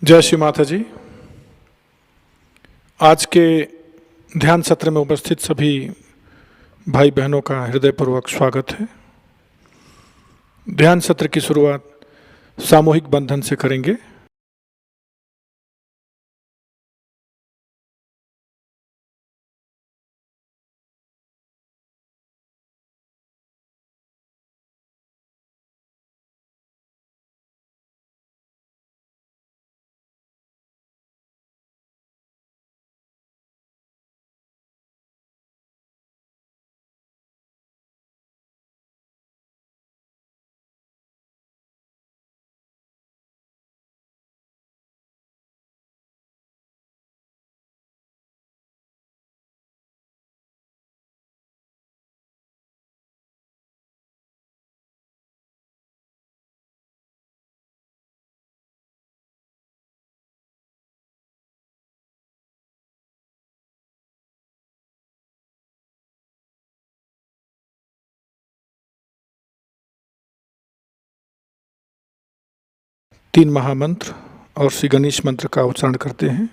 जय श्री माता जी। आज के ध्यान सत्र में उपस्थित सभी भाई बहनों का हृदयपूर्वक स्वागत है। ध्यान सत्र की शुरुआत सामूहिक बंधन से करेंगे। तीन महामंत्र और श्री गणेश मंत्र का उच्चारण करते हैं।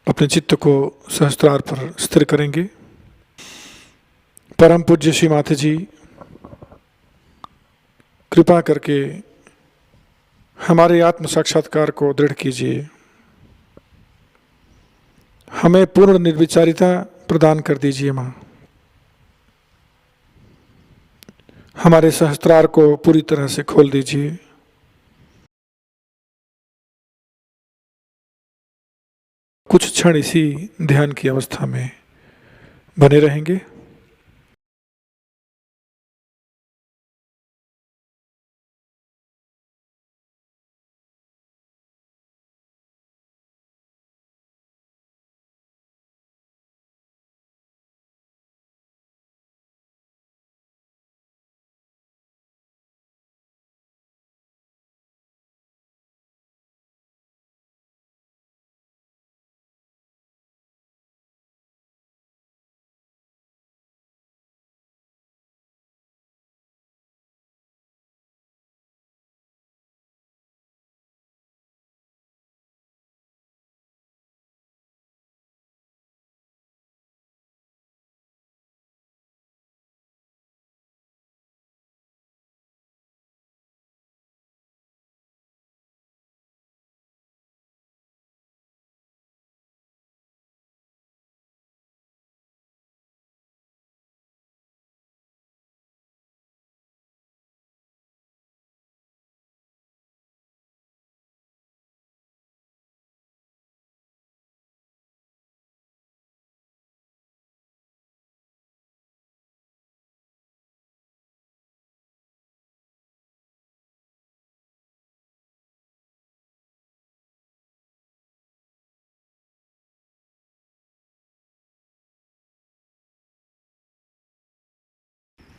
अपने चित्त को सहस्त्रार पर स्थिर करेंगे। परम पूज्य श्री माता जी कृपा करके हमारे आत्म साक्षात्कार को दृढ़ कीजिए। हमें पूर्ण निर्विचारिता प्रदान कर दीजिए माँ। हमारे सहस्त्रार को पूरी तरह से खोल दीजिए। कुछ क्षण इसी ध्यान की अवस्था में बने रहेंगे।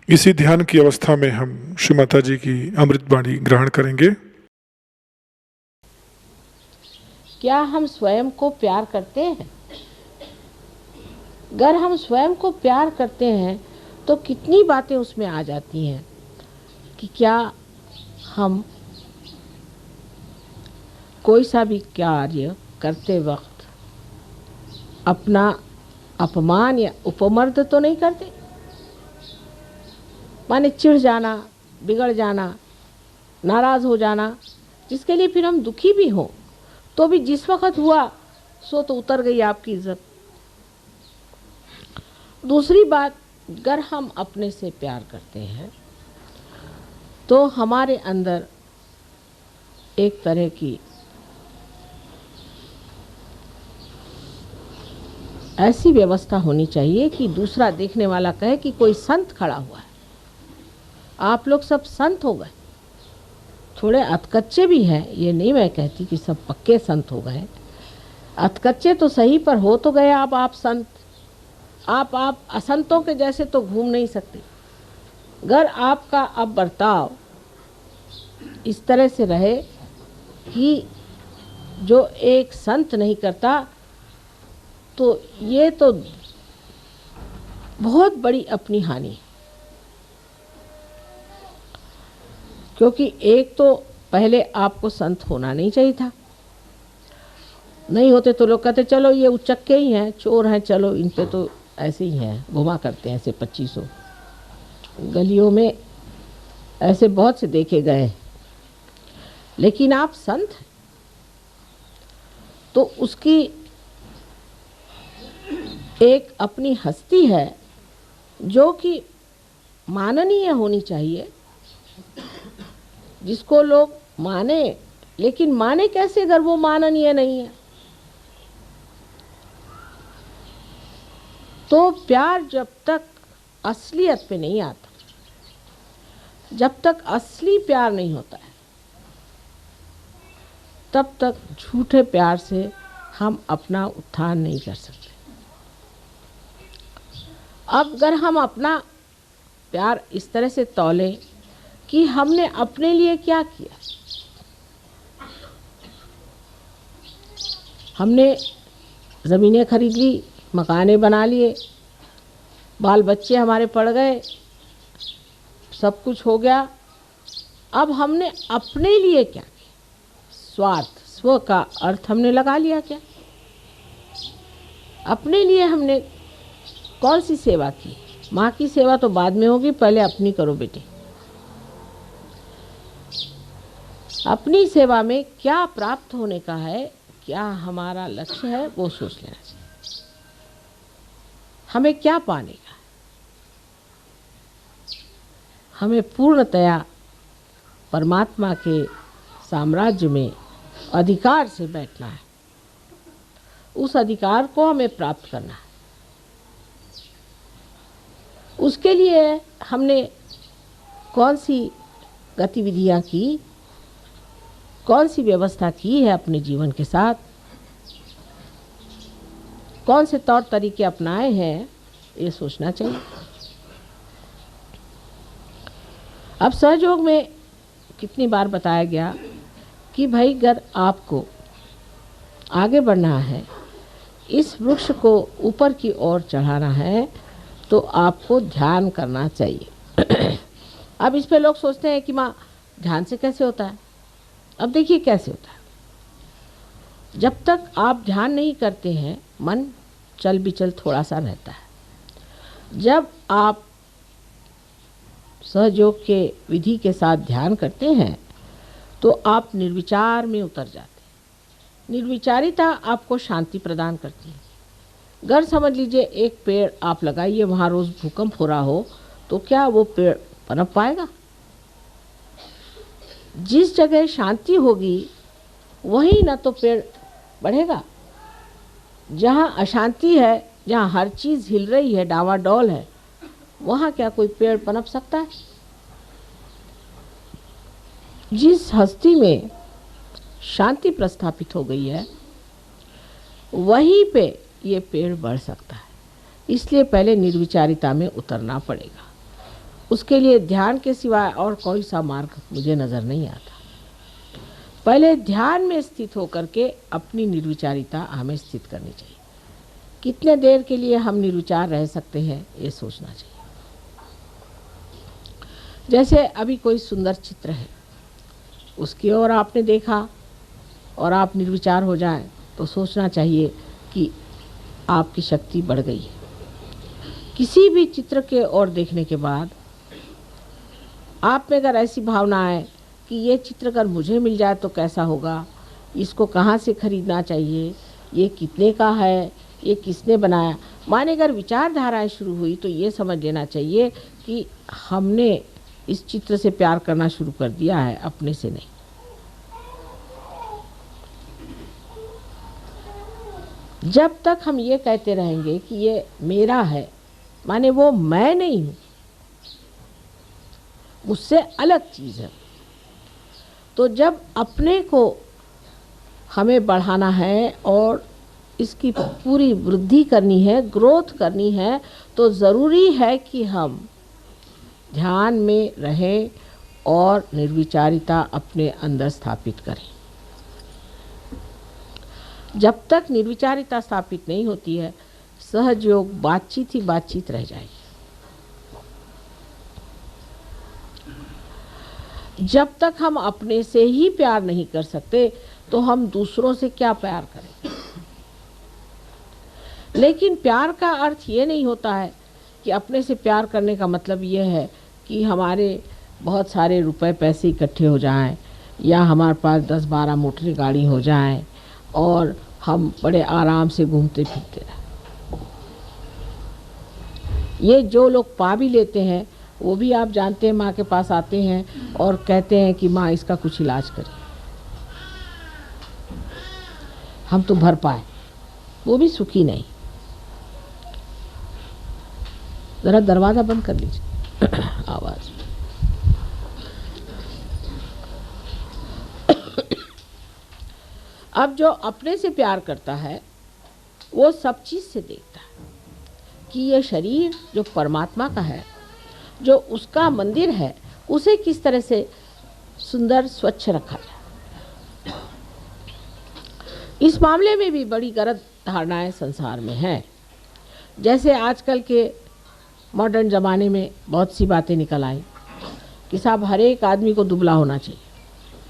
इसी ध्यान की अवस्था में हम श्री माता जी की अमृत वाणी ग्रहण करेंगे। क्या हम स्वयं को प्यार करते हैं? अगर हम स्वयं को प्यार करते हैं तो कितनी बातें उसमें आ जाती हैं कि क्या हम कोई सा भी कार्य करते वक्त अपना अपमान या उपमर्द तो नहीं करते। माने चिढ़ जाना, बिगड़ जाना, नाराज़ हो जाना, जिसके लिए फिर हम दुखी भी हों तो भी जिस वक्त हुआ सो तो उतर गई आपकी इज्जत। दूसरी बात, अगर हम अपने से प्यार करते हैं तो हमारे अंदर एक तरह की ऐसी व्यवस्था होनी चाहिए कि दूसरा देखने वाला कहे कि कोई संत खड़ा हुआ है। आप लोग सब संत हो गए, थोड़े अधकच्चे भी हैं, ये नहीं मैं कहती कि सब पक्के संत हो गए, अधकच्चे तो सही पर हो तो गए आप संत। आप असंतों के जैसे तो घूम नहीं सकते। अगर आपका अब बर्ताव इस तरह से रहे कि जो एक संत नहीं करता, तो ये तो बहुत बड़ी अपनी हानि है। क्योंकि एक तो पहले आपको संत होना नहीं चाहिए था। नहीं होते तो लोग कहते चलो ये उचक्के ही हैं, चोर हैं, चलो इन पे तो ऐसे ही हैं, घुमा करते हैं ऐसे 2500। गलियों में ऐसे बहुत से देखे गए। लेकिन आप संत हैं तो उसकी एक अपनी हस्ती है जो कि माननीय होनी चाहिए, जिसको लोग माने। लेकिन माने कैसे अगर वो माननीय नहीं है? तो प्यार जब तक असलियत पे नहीं आता, जब तक असली प्यार नहीं होता है, तब तक झूठे प्यार से हम अपना उत्थान नहीं कर सकते। अब अगर हम अपना प्यार इस तरह से तौलें कि हमने अपने लिए क्या किया। हमने ज़मीनें खरीद ली, मकाने बना लिए, बाल बच्चे हमारे पड़ गए, सब कुछ हो गया। अब हमने अपने लिए क्या किया? स्वार्थ, स्व का अर्थ हमने लगा लिया क्या? अपने लिए हमने कौन सी सेवा की? माँ की सेवा तो बाद में होगी, पहले अपनी करो बेटे। अपनी सेवा में क्या प्राप्त होने का है, क्या हमारा लक्ष्य है, वो सोच लेना चाहिए। हमें क्या पाने का है? हमें पूर्णतया परमात्मा के साम्राज्य में अधिकार से बैठना है। उस अधिकार को हमें प्राप्त करना है। उसके लिए हमने कौन सी गतिविधियां की, कौन सी व्यवस्था की है अपने जीवन के साथ, कौन से तौर तरीके अपनाए हैं, ये सोचना चाहिए। अब सहयोग में कितनी बार बताया गया कि भाई अगर आपको आगे बढ़ना है, इस वृक्ष को ऊपर की ओर चढ़ाना है, तो आपको ध्यान करना चाहिए। अब इस पे लोग सोचते हैं कि माँ ध्यान से कैसे होता है। अब देखिए कैसे होता है। जब तक आप ध्यान नहीं करते हैं, मन चल बिचल थोड़ा सा रहता है। जब आप सहयोग के विधि के साथ ध्यान करते हैं तो आप निर्विचार में उतर जाते हैं। निर्विचारिता आपको शांति प्रदान करती है। अगर समझ लीजिए एक पेड़ आप लगाइए, वहाँ रोज़ भूकंप हो रहा हो, तो क्या वो पेड़ पनप पाएगा? जिस जगह शांति होगी वहीं ना तो पेड़ बढ़ेगा। जहाँ अशांति है, जहाँ हर चीज़ हिल रही है, डावाडोल है, वहाँ क्या कोई पेड़ पनप सकता है? जिस हस्ती में शांति प्रस्थापित हो गई है, वहीं पे ये पेड़ बढ़ सकता है। इसलिए पहले निर्विचारिता में उतरना पड़ेगा। उसके लिए ध्यान के सिवाय और कोई सा मार्ग मुझे नज़र नहीं आता। पहले ध्यान में स्थित होकर के अपनी निर्विचारिता हमें स्थित करनी चाहिए। कितने देर के लिए हम निर्विचार रह सकते हैं, ये सोचना चाहिए। जैसे अभी कोई सुंदर चित्र है, उसकी ओर आपने देखा और आप निर्विचार हो जाएं, तो सोचना चाहिए कि आपकी शक्ति बढ़ गई है। किसी भी चित्र के ओर देखने के बाद आप में अगर ऐसी भावना है कि ये चित्र अगर मुझे मिल जाए तो कैसा होगा, इसको कहाँ से खरीदना चाहिए, ये कितने का है, ये किसने बनाया, माने अगर विचारधाराएं शुरू हुई, तो ये समझ लेना चाहिए कि हमने इस चित्र से प्यार करना शुरू कर दिया है, अपने से नहीं। जब तक हम ये कहते रहेंगे कि ये मेरा है, माने वो मैं नहीं हूँ, मुझसे अलग चीज़ है। तो जब अपने को हमें बढ़ाना है और इसकी पूरी वृद्धि करनी है, ग्रोथ करनी है, तो ज़रूरी है कि हम ध्यान में रहें और निर्विचारिता अपने अंदर स्थापित करें। जब तक निर्विचारिता स्थापित नहीं होती है, सहयोग बातचीत ही बातचीत रह जाएगी। जब तक हम अपने से ही प्यार नहीं कर सकते, तो हम दूसरों से क्या प्यार करें। लेकिन प्यार का अर्थ ये नहीं होता है कि अपने से प्यार करने का मतलब ये है कि हमारे बहुत सारे रुपए पैसे इकट्ठे हो जाएं, या हमारे पास 10-12 मोटर गाड़ी हो जाएं और हम बड़े आराम से घूमते फिरते रहें। ये जो लोग पा भी लेते हैं, वो भी आप जानते हैं माँ के पास आते हैं और कहते हैं कि माँ इसका कुछ इलाज करें, हम तो भर पाए, वो भी सुखी नहीं। ज़रा दरवाज़ा बंद कर लीजिए आवाज़। अब जो अपने से प्यार करता है, वो सब चीज़ से देखता है कि ये शरीर जो परमात्मा का है, जो उसका मंदिर है, उसे किस तरह से सुंदर स्वच्छ रखा जाए। इस मामले में भी बड़ी गलत धारणाएं संसार में हैं। जैसे आजकल के मॉडर्न ज़माने में बहुत सी बातें निकल आई कि साहब हर एक आदमी को दुबला होना चाहिए।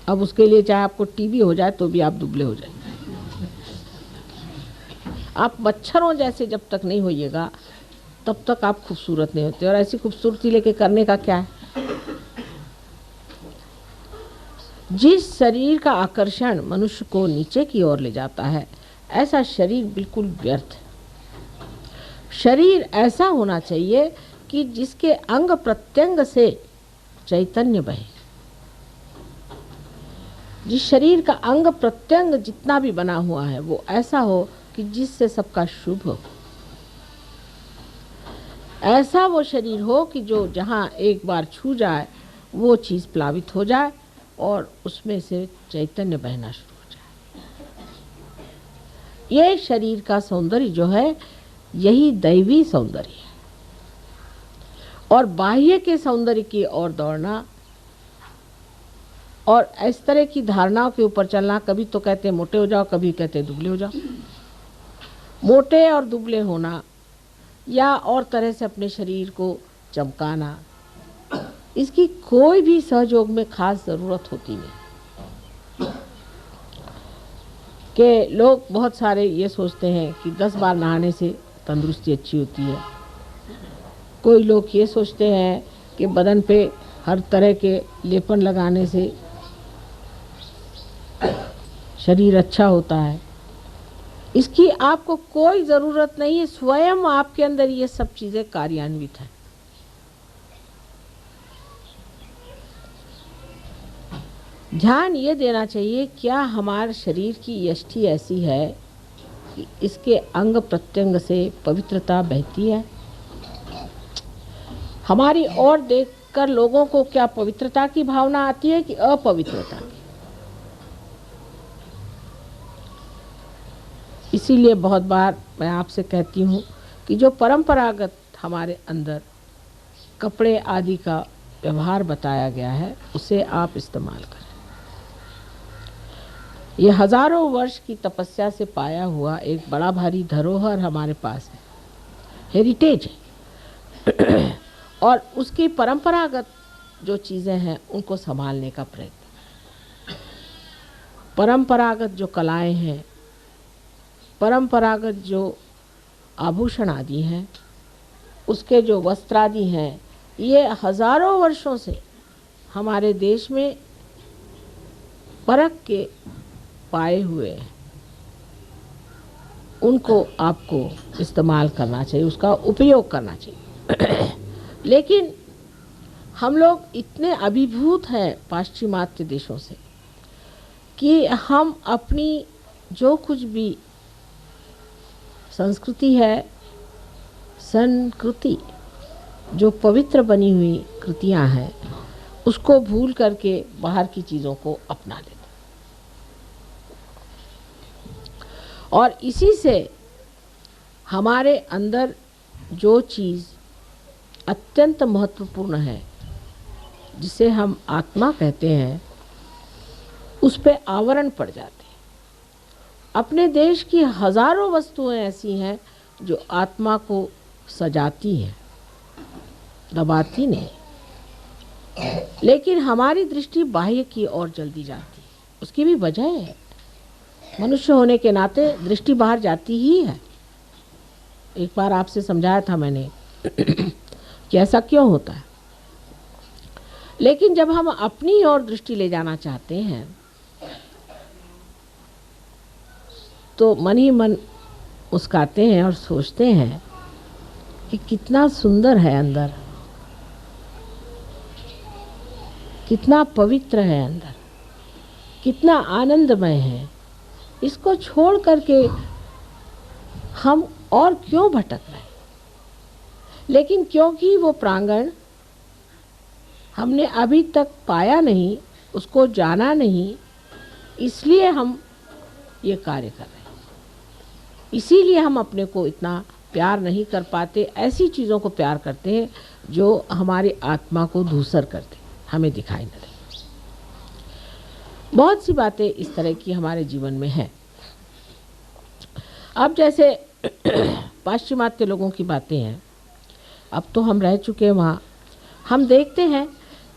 अब उसके लिए चाहे आपको टीबी हो जाए तो भी आप दुबले हो जाएंगे। आप मच्छरों जैसे जब तक नहीं होइएगा, तब तक आप खूबसूरत नहीं होते। और ऐसी खूबसूरती लेके करने का क्या है। जिस शरीर का आकर्षण मनुष्य को नीचे की ओर ले जाता है, ऐसा शरीर बिल्कुल व्यर्थ है। शरीर ऐसा होना चाहिए कि जिसके अंग प्रत्यंग से चैतन्य बहे। जिस शरीर का अंग प्रत्यंग जितना भी बना हुआ है वो ऐसा हो कि जिससे सबका शुभ हो। ऐसा वो शरीर हो कि जो जहाँ एक बार छू जाए वो चीज़ प्लावित हो जाए और उसमें से चैतन्य बहना शुरू हो जाए। ये शरीर का सौंदर्य जो है यही दैवी सौंदर्य है। और बाह्य के सौंदर्य की ओर दौड़ना और इस तरह की धारणाओं के ऊपर चलना, कभी तो कहते हैं मोटे हो जाओ, कभी कहते हैं दुबले हो जाओ। मोटे और दुबले होना या और तरह से अपने शरीर को चमकाना, इसकी कोई भी सहयोग में खास ज़रूरत होती नहीं। कि लोग बहुत सारे ये सोचते हैं कि 10 बार नहाने से तंदुरुस्ती अच्छी होती है। कोई लोग ये सोचते हैं कि बदन पे हर तरह के लेपन लगाने से शरीर अच्छा होता है। इसकी आपको कोई ज़रूरत नहीं है, स्वयं आपके अंदर ये सब चीज़ें कार्यान्वित हैं। ध्यान ये देना चाहिए, क्या हमारे शरीर की यष्टि ऐसी है कि इसके अंग प्रत्यंग से पवित्रता बहती है। हमारी ओर देखकर लोगों को क्या पवित्रता की भावना आती है कि अपवित्रता की। इसीलिए बहुत बार मैं आपसे कहती हूँ कि जो परंपरागत हमारे अंदर कपड़े आदि का व्यवहार बताया गया है उसे आप इस्तेमाल करें। ये हजारों वर्ष की तपस्या से पाया हुआ एक बड़ा भारी धरोहर हमारे पास है, हेरिटेज है। और उसकी परंपरागत जो चीज़ें हैं उनको संभालने का प्रयत्न। परंपरागत जो कलाएं हैं, परंपरागत जो आभूषण आदि हैं, उसके जो वस्त्र आदि हैं, ये हजारों वर्षों से हमारे देश में परख के पाए हुए हैं। उनको आपको इस्तेमाल करना चाहिए, उसका उपयोग करना चाहिए। लेकिन हम लोग इतने अभिभूत हैं पाश्चिमात्य देशों से कि हम अपनी जो कुछ भी संस्कृति है, संस्कृति जो पवित्र बनी हुई कृतियां हैं, उसको भूल करके बाहर की चीज़ों को अपना लेते। और इसी से हमारे अंदर जो चीज़ अत्यंत महत्वपूर्ण है, जिसे हम आत्मा कहते हैं, उस पे आवरण पड़ जाते हैं। अपने देश की हजारों वस्तुएं ऐसी हैं जो आत्मा को सजाती हैं, दबाती नहीं। लेकिन हमारी दृष्टि बाह्य की ओर जल्दी जाती है। उसकी भी वजह है, मनुष्य होने के नाते दृष्टि बाहर जाती ही है। एक बार आपसे समझाया था मैंने कि ऐसा क्यों होता है। लेकिन जब हम अपनी ओर दृष्टि ले जाना चाहते हैं तो मन ही मन मुस्काते हैं और सोचते हैं कि कितना सुंदर है अंदर, कितना पवित्र है अंदर, कितना आनंदमय है। इसको छोड़ करके हम और क्यों भटक रहे हैं। लेकिन क्योंकि वो प्रांगण हमने अभी तक पाया नहीं, उसको जाना नहीं, इसलिए हम ये कार्य कर रहे हैं। इसीलिए हम अपने को इतना प्यार नहीं कर पाते। ऐसी चीज़ों को प्यार करते हैं जो हमारी आत्मा को धूसर करते, हमें दिखाई न दे। बहुत सी बातें इस तरह की हमारे जीवन में हैं। अब जैसे पाश्चिमात्य लोगों की बातें हैं, अब तो हम रह चुके हैं वहाँ। हम देखते हैं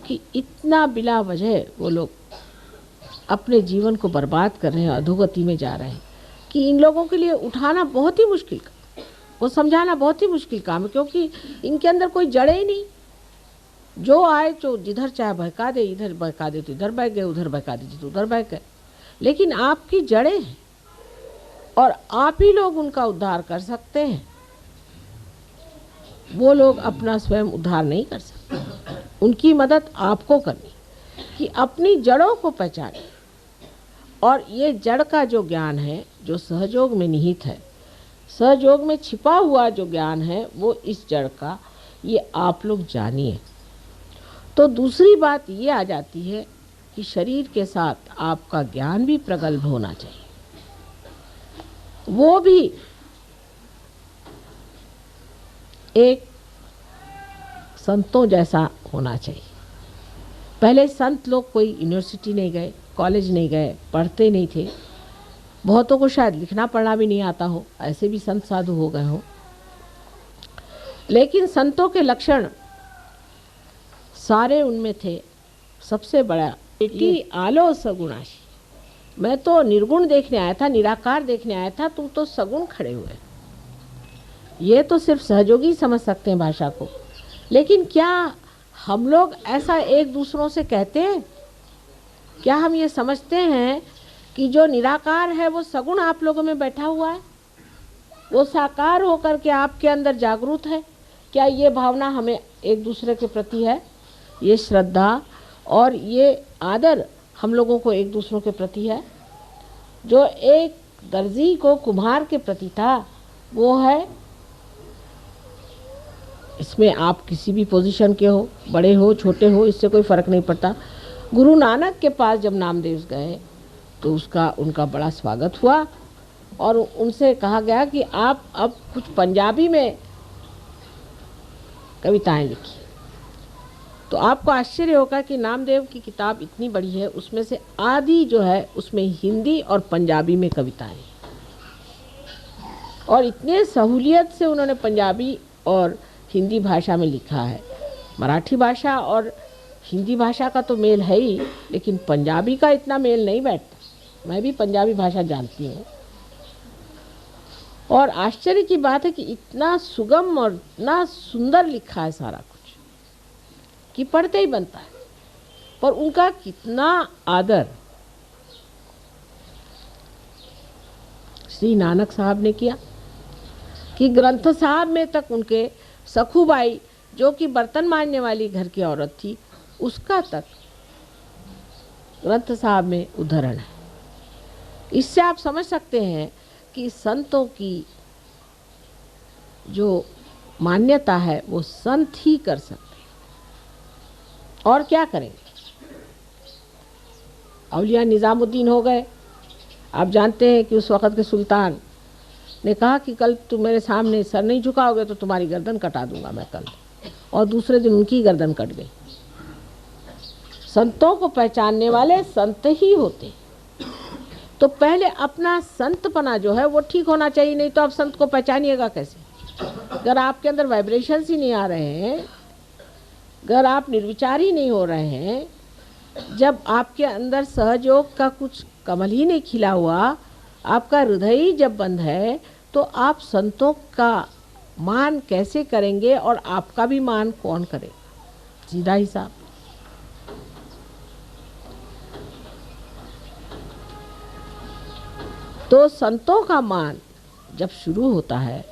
कि इतना बिला वजह वो लोग अपने जीवन को बर्बाद कर रहे हैं, अधोगति में जा रहे हैं, कि इन लोगों के लिए उठाना बहुत ही मुश्किल काम, वो समझाना बहुत ही मुश्किल काम है, क्योंकि इनके अंदर कोई जड़े ही नहीं। जो आए तो जिधर चाहे बहका दे, इधर बहका दे तो इधर बह गए, उधर बहका दे तो उधर बह गए। लेकिन आपकी जड़ें हैं और आप ही लोग उनका उद्धार कर सकते हैं। वो लोग अपना स्वयं उद्धार नहीं कर सकते, उनकी मदद आपको करनी कि अपनी जड़ों को पहचानें। और ये जड़ का जो ज्ञान है, जो सहयोग में निहित है, सहयोग में छिपा हुआ जो ज्ञान है, वो इस जड़ का, ये आप लोग जानिए। तो दूसरी बात ये आ जाती है कि शरीर के साथ आपका ज्ञान भी प्रगल्भ होना चाहिए, वो भी एक संतों जैसा होना चाहिए। पहले संत लोग कोई यूनिवर्सिटी नहीं गए, कॉलेज नहीं गए, पढ़ते नहीं थे, बहुतों को शायद लिखना पढ़ना भी नहीं आता हो, ऐसे भी संत साधु हो गए हो। लेकिन संतों के लक्षण सारे उनमें थे। सबसे बड़ा बेटी आलो सगुणाशी, मैं तो निर्गुण देखने आया था, निराकार देखने आया था, तुम तो सगुण खड़े हुए। ये तो सिर्फ सहयोगी समझ सकते हैं भाषा को। लेकिन क्या हम लोग ऐसा एक दूसरों से कहते हैं? क्या हम ये समझते हैं कि जो निराकार है वो सगुण आप लोगों में बैठा हुआ है, वो साकार होकर के आपके अंदर जागरूक है? क्या ये भावना हमें एक दूसरे के प्रति है? ये श्रद्धा और ये आदर हम लोगों को एक दूसरों के प्रति है? जो एक दर्जी को कुम्हार के प्रति था, वो है। इसमें आप किसी भी पोजीशन के हो, बड़े हो छोटे हो, इससे कोई फ़र्क नहीं पड़ता। गुरु नानक के पास जब नामदेव गए तो उनका बड़ा स्वागत हुआ और उनसे कहा गया कि आप अब कुछ पंजाबी में कविताएं लिखिए। तो आपको आश्चर्य होगा कि नामदेव की किताब इतनी बड़ी है, उसमें से आधी जो है उसमें हिंदी और पंजाबी में कविताएं, और इतने सहूलियत से उन्होंने पंजाबी और हिंदी भाषा में लिखा है। मराठी भाषा और हिंदी भाषा का तो मेल है ही, लेकिन पंजाबी का इतना मेल नहीं बैठता। मैं भी पंजाबी भाषा जानती हूँ और आश्चर्य की बात है कि इतना सुगम और इतना सुंदर लिखा है सारा कुछ कि पढ़ते ही बनता है। पर उनका कितना आदर श्री नानक साहब ने किया कि ग्रंथ साहब में तक उनके सखूबाई, जो कि बर्तन मांजने वाली घर की औरत थी, उसका तक ग्रंथ साहब में उदाहरण है। इससे आप समझ सकते हैं कि संतों की जो मान्यता है वो संत ही कर सकते हैं। और क्या करेंगे? औलिया निज़ामुद्दीन हो गए। आप जानते हैं कि उस वक़्त के सुल्तान ने कहा कि कल तुम मेरे सामने सर नहीं झुकाओगे तो तुम्हारी गर्दन कटा दूंगा मैं कल, और दूसरे दिन उनकी गर्दन कट गई। संतों को पहचानने वाले संत ही होते। तो पहले अपना संतपना जो है वो ठीक होना चाहिए, नहीं तो आप संत को पहचानिएगा कैसे? अगर आपके अंदर वाइब्रेशंस ही नहीं आ रहे हैं, अगर आप निर्विचार ही नहीं हो रहे हैं, जब आपके अंदर सहयोग का कुछ कमल ही नहीं खिला हुआ, आपका हृदय ही जब बंद है, तो आप संतों का मान कैसे करेंगे और आपका भी मान कौन करेगा? सीधा हिसाब। तो संतों का मान जब शुरू होता है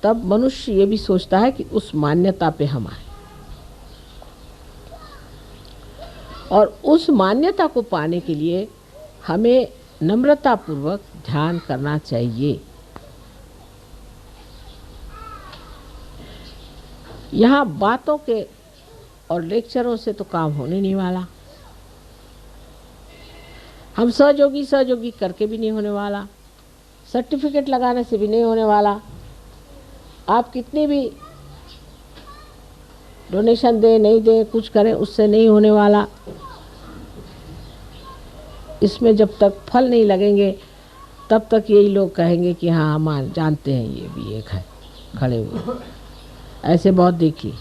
तब मनुष्य ये भी सोचता है कि उस मान्यता पे हम आए, और उस मान्यता को पाने के लिए हमें नम्रतापूर्वक ध्यान करना चाहिए। यहाँ बातों के और लेक्चरों से तो काम होने नहीं वाला, हम सहयोगी करके भी नहीं होने वाला, सर्टिफिकेट लगाने से भी नहीं होने वाला। आप कितनी भी डोनेशन दें नहीं दें, कुछ करें, उससे नहीं होने वाला। इसमें जब तक फल नहीं लगेंगे तब तक यही लोग कहेंगे कि हाँ हम जानते हैं ये भी एक है खड़े हुए। ऐसे बहुत देखिए।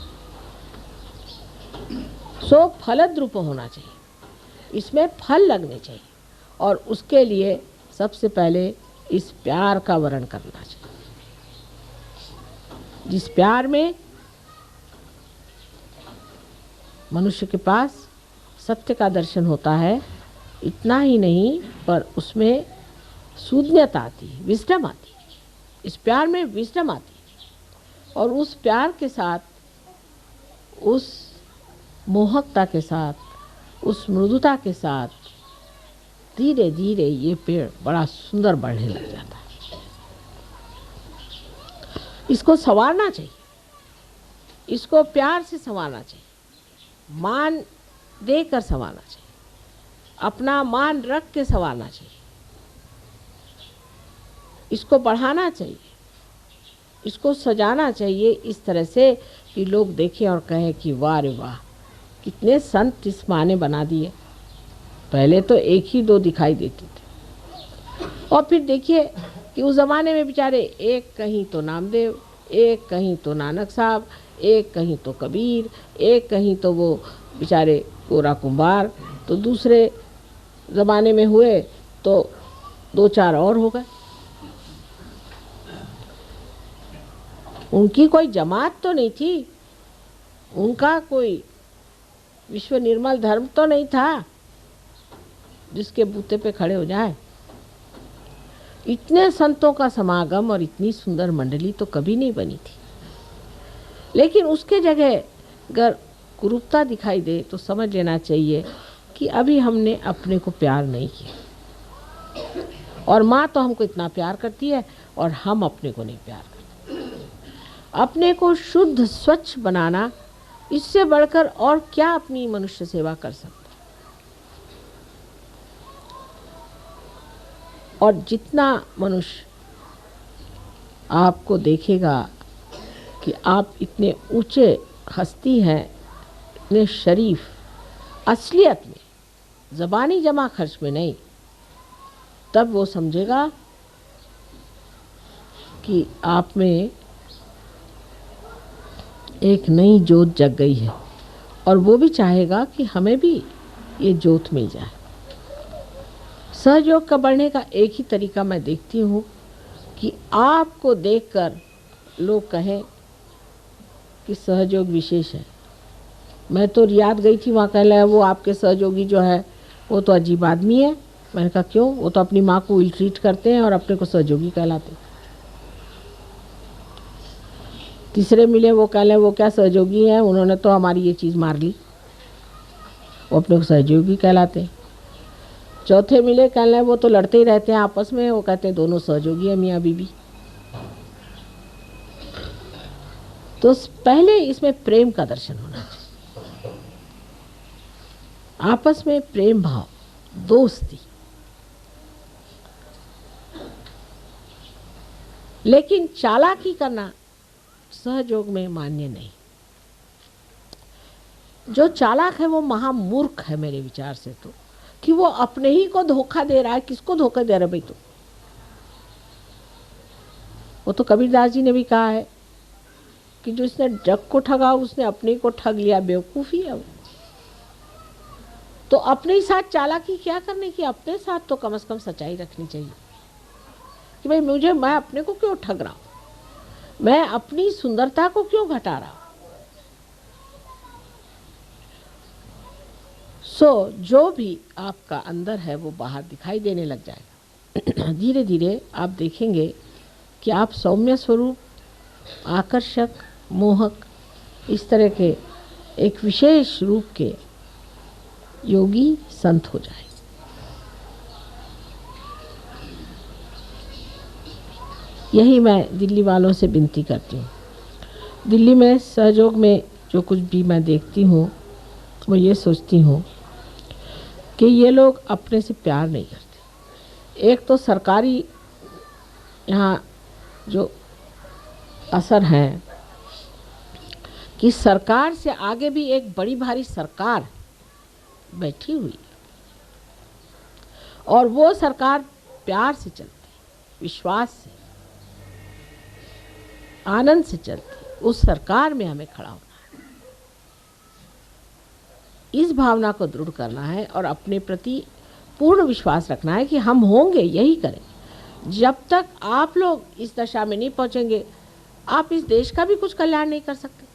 सो फलद्रुप होना चाहिए, इसमें फल लगने चाहिए, और उसके लिए सबसे पहले इस प्यार का वर्ण करना चाहिए, जिस प्यार में मनुष्य के पास सत्य का दर्शन होता है, इतना ही नहीं पर उसमें सूझनीयता आती है, विजडम आती है। इस प्यार में विजडम आती है और उस प्यार के साथ, उस मोहकता के साथ, उस मृदुता के साथ धीरे धीरे ये पेड़ बड़ा सुंदर बढ़ने लग जाता है। इसको संवारना चाहिए, इसको प्यार से संवारना चाहिए, मान देकर संवारना चाहिए, अपना मान रख के संवारना चाहिए, इसको बढ़ाना चाहिए, इसको सजाना चाहिए इस तरह से कि लोग देखें और कहें कि वाह रे वाह, कितने संत इस माँ ने बना दिए। पहले तो एक ही दो दिखाई देते थे और फिर देखिए कि उस ज़माने में बेचारे एक कहीं तो नामदेव, एक कहीं तो नानक साहब, एक कहीं तो कबीर, एक कहीं तो वो बेचारे कोरा कुंभार, तो दूसरे ज़माने में हुए तो दो चार और हो गए। उनकी कोई जमात तो नहीं थी, उनका कोई विश्व निर्मल धर्म तो नहीं था जिसके बूते पे खड़े हो जाए। इतने संतों का समागम और इतनी सुंदर मंडली तो कभी नहीं बनी थी। लेकिन उसके जगह अगर कुरूपता दिखाई दे तो समझ लेना चाहिए कि अभी हमने अपने को प्यार नहीं किया, और माँ तो हमको इतना प्यार करती है और हम अपने को नहीं प्यार करते। अपने को शुद्ध स्वच्छ बनाना, इससे बढ़कर और क्या अपनी मनुष्य सेवा कर सकते। और जितना मनुष्य आपको देखेगा कि आप इतने ऊंचे हस्ती हैं, इतने शरीफ, असलियत में, ज़बानी जमा खर्च में नहीं, तब वो समझेगा कि आप में एक नई जोत जग गई है और वो भी चाहेगा कि हमें भी ये जोत मिल जाए। सहयोग का बढ़ने का एक ही तरीका मैं देखती हूँ कि आपको देखकर लोग कहें कि सहयोग विशेष है। मैं तो रियाद गई थी, वहाँ कह रहा है वो आपके सहयोगी जो है वो तो अजीब आदमी है। मैंने कहा क्यों? वो तो अपनी माँ को इल ट्रीट करते हैं और अपने को सहयोगी कहलाते हैं। तीसरे मिले, वो कह रहे वो क्या सहयोगी हैं, उन्होंने तो हमारी ये चीज़ मार ली, वो अपने को सहयोगी कहलाते हैं। चौथे मिले, कह रहे वो तो लड़ते ही रहते हैं आपस में, वो कहते हैं दोनों सहयोगी हैं मियाँ बीबी। तो पहले इसमें प्रेम का दर्शन होना चाहिए, आपस में प्रेम भाव, दोस्ती। लेकिन चालाकी करना सहयोग में मान्य नहीं। जो चालाक है वो महामूर्ख है मेरे विचार से, तो कि वो अपने ही को धोखा दे रहा है। किसको धोखा दे रहा है भाई? तो वो तो कबीरदास जी ने भी कहा है कि जो इसने जग को ठगा उसने अपने को ठग लिया, बेवकूफ़ी है वो। तो अपने ही साथ चालाकी क्या करने की, अपने साथ तो कम से कम सच्चाई रखनी चाहिए कि भाई मैं अपने को क्यों ठग रहा हूँ, मैं अपनी सुंदरता को क्यों घटा रहा हूँ। जो भी आपका अंदर है वो बाहर दिखाई देने लग जाएगा। धीरे धीरे आप देखेंगे कि आप सौम्य स्वरूप, आकर्षक, मोहक, इस तरह के एक विशेष रूप के योगी संत हो जाए। यही मैं दिल्ली वालों से विनती करती हूँ। दिल्ली में सहयोग में जो कुछ भी मैं देखती हूँ वो ये सोचती हूँ कि ये लोग अपने से प्यार नहीं करते। एक तो सरकारी यहाँ जो असर है कि सरकार से आगे भी एक बड़ी भारी सरकार बैठी हुई है और वो सरकार प्यार से चलती, विश्वास से, आनंद से चलती। उस सरकार में हमें खड़ा होना है, इस भावना को दृढ़ करना है और अपने प्रति पूर्ण विश्वास रखना है कि हम होंगे, यही करें। जब तक आप लोग इस दशा में नहीं पहुंचेंगे, आप इस देश का भी कुछ कल्याण नहीं कर सकते।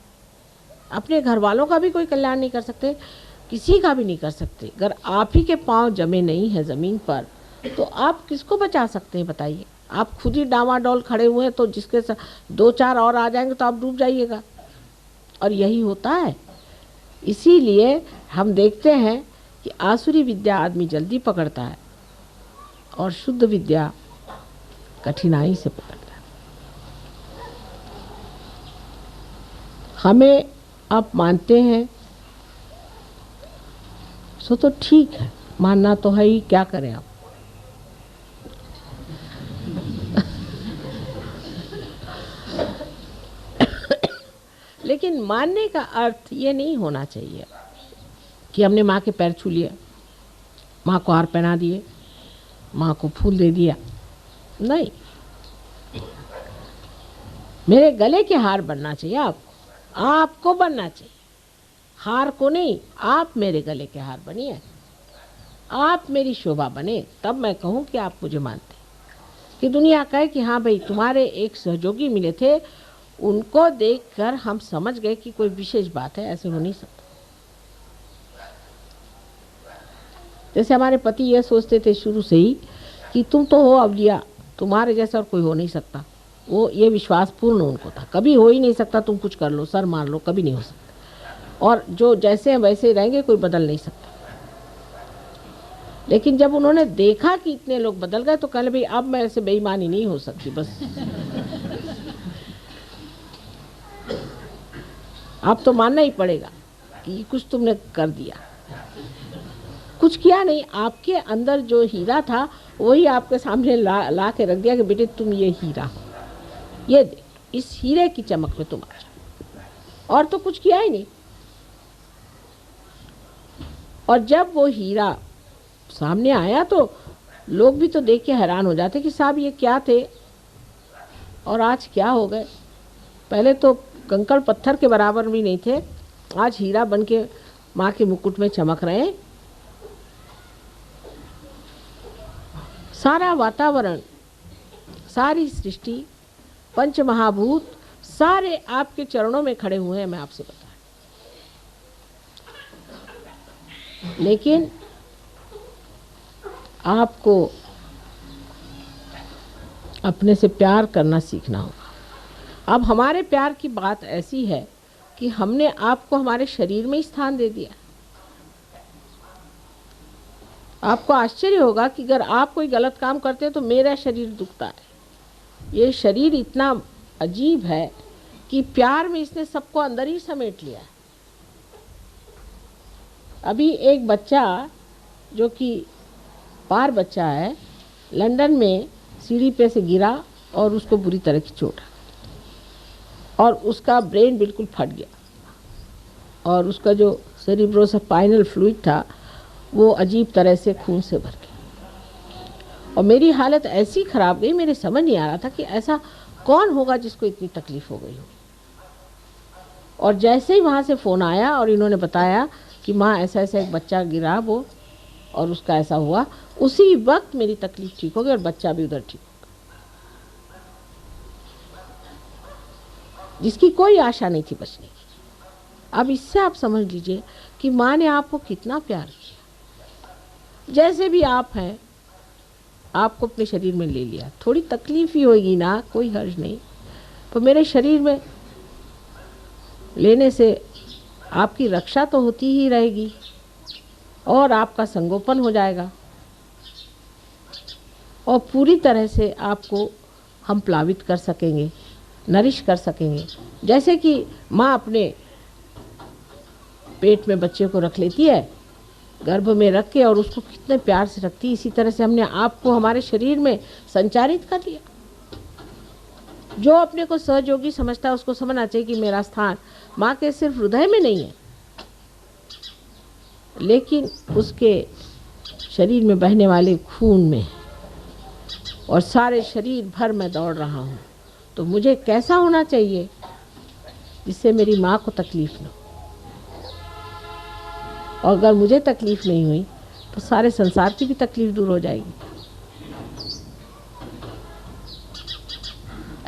अपने घर वालों का भी कोई कल्याण नहीं कर सकते, किसी का भी नहीं कर सकते। अगर आप ही के पाँव जमे नहीं हैं ज़मीन पर तो आप किसको बचा सकते हैं बताइए। आप खुद ही डामाडोल खड़े हुए हैं तो जिसके साथ 2-4 और आ जाएंगे तो आप डूब जाइएगा। और यही होता है। इसीलिए हम देखते हैं कि आसुरी विद्या आदमी जल्दी पकड़ता है और शुद्ध विद्या कठिनाई से पकड़ता है। हमें आप मानते हैं सो तो ठीक है, मानना तो है ही, क्या करें आप। लेकिन मानने का अर्थ ये नहीं होना चाहिए कि हमने माँ के पैर छू लिए, माँ को हार पहना दिए, माँ को फूल दे दिया। नहीं, मेरे गले के हार बनना चाहिए आपको बनना चाहिए, हार को नहीं। आप मेरे गले के हार बनिए, आप मेरी शोभा बने, तब मैं कहूँ कि आप मुझे मानते। कि दुनिया कहे कि हाँ भाई तुम्हारे एक सहयोगी मिले थे, उनको देखकर हम समझ गए कि कोई विशेष बात है, ऐसे हो नहीं सकता। जैसे हमारे पति ये सोचते थे शुरू से ही कि तुम तो हो अवलिया, तुम्हारे जैसा और कोई हो नहीं सकता। वो ये विश्वास पूर्ण उनको था, कभी हो ही नहीं सकता, तुम कुछ कर लो, सर मार लो, कभी नहीं हो सकता। और जो जैसे हैं वैसे रहेंगे, कोई बदल नहीं सकता। लेकिन जब उन्होंने देखा कि इतने लोग बदल गए तो कहले भाई अब मैं ऐसे बेईमानी नहीं हो सकती, बस अब तो मानना ही पड़ेगा कि कुछ तुमने कर दिया। कुछ किया नहीं, आपके अंदर जो हीरा था वही आपके सामने ला के रख दिया कि बेटे तुम ये हीरा हो, ये देख, इस हीरे की चमक में तुम आ जाओ। और तो कुछ किया ही नहीं। और जब वो हीरा सामने आया तो लोग भी तो देख के हैरान हो जाते कि साहब ये क्या थे और आज क्या हो गए। पहले तो कंकड़ पत्थर के बराबर भी नहीं थे, आज हीरा बन के माँ के मुकुट में चमक रहे हैं। सारा वातावरण, सारी सृष्टि, पंच महाभूत सारे आपके चरणों में खड़े हुए हैं, मैं आपसे बता। लेकिन आपको अपने से प्यार करना सीखना होगा। अब हमारे प्यार की बात ऐसी है कि हमने आपको हमारे शरीर में ही स्थान दे दिया। आपको आश्चर्य होगा कि अगर आप कोई गलत काम करते हैं तो मेरा शरीर दुखता है। ये शरीर इतना अजीब है कि प्यार में इसने सबको अंदर ही समेट लिया है। अभी एक बच्चा जो कि पार बच्चा है, लंदन में सीढ़ी पे से गिरा और उसको बुरी तरह की चोट और उसका ब्रेन बिल्कुल फट गया और उसका जो सेरिब्रोस्पाइनल फ्लूइड था वो अजीब तरह से खून से भर गया। और मेरी हालत ऐसी ख़राब गई, मेरे समझ नहीं आ रहा था कि ऐसा कौन होगा जिसको इतनी तकलीफ़ हो गई हो। और जैसे ही वहाँ से फ़ोन आया और इन्होंने बताया कि माँ ऐसा ऐसा एक बच्चा गिरा वो और उसका ऐसा हुआ, उसी वक्त मेरी तकलीफ़ ठीक हो गई और बच्चा भी उधर ठीक हो गया, जिसकी कोई आशा नहीं थी बचने की। अब इससे आप समझ लीजिए कि माँ ने आपको कितना प्यार किया। जैसे भी आप हैं, आपको अपने शरीर में ले लिया। थोड़ी तकलीफ ही होगी ना, कोई हर्ज नहीं, पर मेरे शरीर में लेने से आपकी रक्षा तो होती ही रहेगी और आपका संगोपन हो जाएगा और पूरी तरह से आपको हम प्लावित कर सकेंगे, नरिश कर सकेंगे। जैसे कि माँ अपने पेट में बच्चे को रख लेती है, गर्भ में रख के, और उसको कितने प्यार से रखती है, इसी तरह से हमने आपको हमारे शरीर में संचारित कर लिया। जो अपने को सहयोगी समझता है उसको समझना चाहिए कि मेरा स्थान माँ के सिर्फ हृदय में नहीं है, लेकिन उसके शरीर में बहने वाले खून में, और सारे शरीर भर मैं दौड़ रहा हूँ। तो मुझे कैसा होना चाहिए जिससे मेरी माँ को तकलीफ़ न हो, और अगर मुझे तकलीफ़ नहीं हुई तो सारे संसार की भी तकलीफ़ दूर हो जाएगी।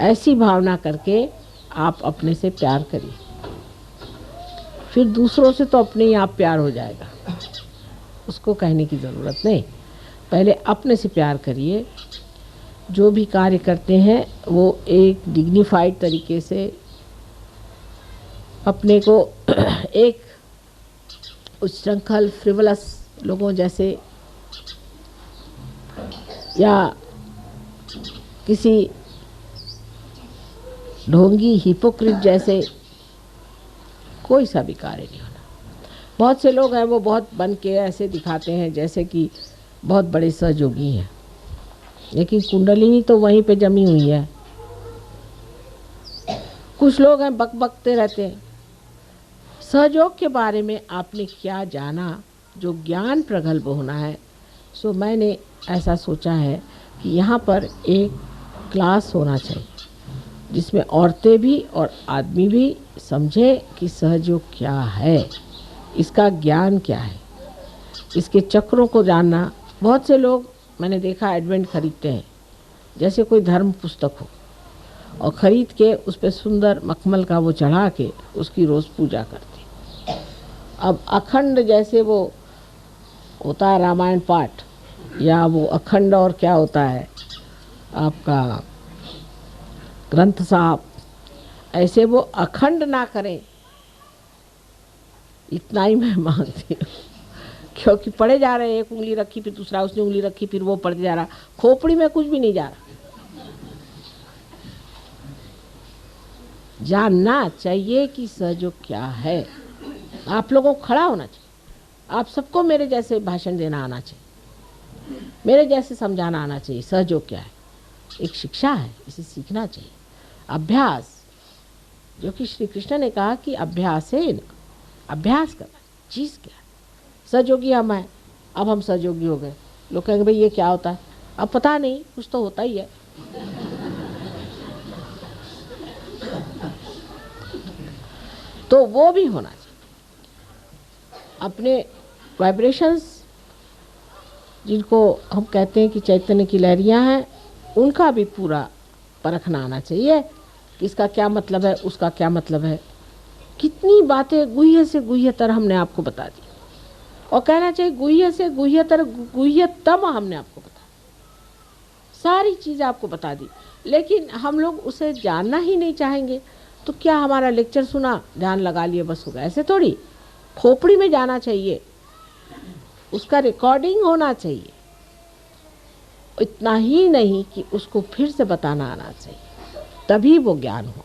ऐसी भावना करके आप अपने से प्यार करिए। फिर दूसरों से तो अपने ही आप प्यार हो जाएगा, उसको कहने की ज़रूरत नहीं। पहले अपने से प्यार करिए। जो भी कार्य करते हैं वो एक डिग्निफाइड तरीके से अपने को एक उच्छृंखल फ्रिवलस लोगों जैसे या किसी ढोंगी हिपोक्रिट जैसे कोई सा भी कार्य नहीं होना। बहुत से लोग हैं वो बहुत बन के ऐसे दिखाते हैं जैसे कि बहुत बड़े सहयोगी हैं, लेकिन कुंडलिनी तो वहीं पे जमी हुई है। कुछ लोग हैं बकबकते रहते हैं। सहयोग के बारे में आपने क्या जाना, जो ज्ञान प्रगल्भ होना है। सो मैंने ऐसा सोचा है कि यहाँ पर एक क्लास होना चाहिए जिसमें औरतें भी और आदमी भी समझे कि सहयोग क्या है, इसका ज्ञान क्या है, इसके चक्रों को जानना। बहुत से लोग मैंने देखा एडवेंट खरीदते हैं जैसे कोई धर्म पुस्तक हो, और ख़रीद के उस पर सुंदर मखमल का वो चढ़ा के उसकी रोज़ पूजा करते। अब अखंड जैसे वो होता है रामायण पाठ, या वो अखंड और क्या होता है आपका ग्रंथ साहब, ऐसे वो अखंड ना करें, इतना ही मैं मांगती हूँ। क्योंकि पढ़े जा रहे हैं, एक उंगली रखी फिर दूसरा उसने उंगली रखी फिर वो पढ़ते जा रहा, खोपड़ी में कुछ भी नहीं जा रहा। जानना चाहिए कि सहयोग क्या है। आप लोगों को खड़ा होना चाहिए। आप सबको मेरे जैसे भाषण देना आना चाहिए, मेरे जैसे समझाना आना चाहिए। सहयोग क्या है, एक शिक्षा है, इसे सीखना चाहिए। अभ्यास, जो कि श्री कृष्ण ने कहा कि अभ्यास है, अभ्यास करना। चीज़ क्या है, सहयोगी हम हैं, अब हम सहयोगी हो गए। लोग कहेंगे भाई ये क्या होता है, अब पता नहीं, कुछ तो होता ही है। तो वो भी होना चाहिए। अपने वाइब्रेशंस जिनको हम कहते हैं कि चैतन्य की लहरियाँ हैं, उनका भी पूरा परखना आना चाहिए कि इसका क्या मतलब है, उसका क्या मतलब है। कितनी बातें गुह्य से गुह्यतर हमने आपको बता दी, और कहना चाहिए गुह्य से गुह्यतर गुह्यतम हमने आपको बता, सारी चीज़ें आपको बता दी। लेकिन हम लोग उसे जानना ही नहीं चाहेंगे। तो क्या हमारा लेक्चर सुना, ध्यान लगा लिए, बस हो गया? ऐसे थोड़ी, खोपड़ी में जाना चाहिए, उसका रिकॉर्डिंग होना चाहिए। इतना ही नहीं कि उसको फिर से बताना आना चाहिए, तभी वो ज्ञान हुआ।